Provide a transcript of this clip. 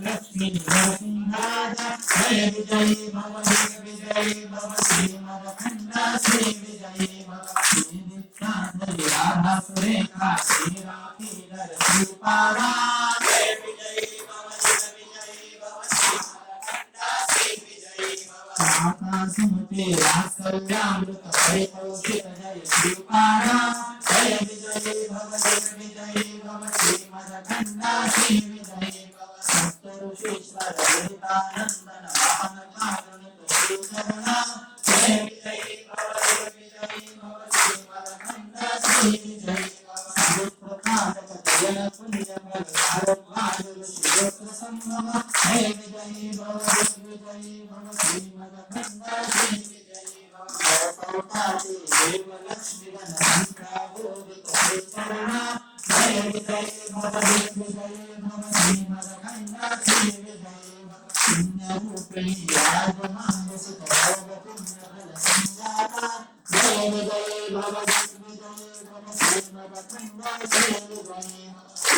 लक्ष्मी नरसिंहाय जय विजयी भव विजयी भव श्रीमदखंडा श्री विजयी भव श्री नित्यानंद राधा सुरेखा श्री राधे नरसिंहारा जय विजयी भव विजयी भव श्रीमदखंडा श्री विजयी भव माता सुमते वात्सल्यामृत परितोषित जय श्रीपारा जय विजयी भव विजयी भव श्रीमदखंडा श्री विजयी भव सप्तऋषीश्वर ललितानंदन वाहन कारुणिक श्रीचरणा जय विजयी भव विजयी भव श्रीमदखंडा श्री विजयी भव दुष्प्रकाशक जयन पुण्य फल भारद्वाज ऋषिगोत्र संभव जय विजयी भव श्रीमदखंडा श्री विजयी भव कौताति देव लक्ष्मी गण संख्याभूत श्रीचरणा जय विजयी भव श्रीमदखंडा श्री विजयी भव पुण्यरूपिणी विराजमान सुत भोग पुण्य फल संजाता जय विजयी भव श्रीमदखंडा श्री विजयी भव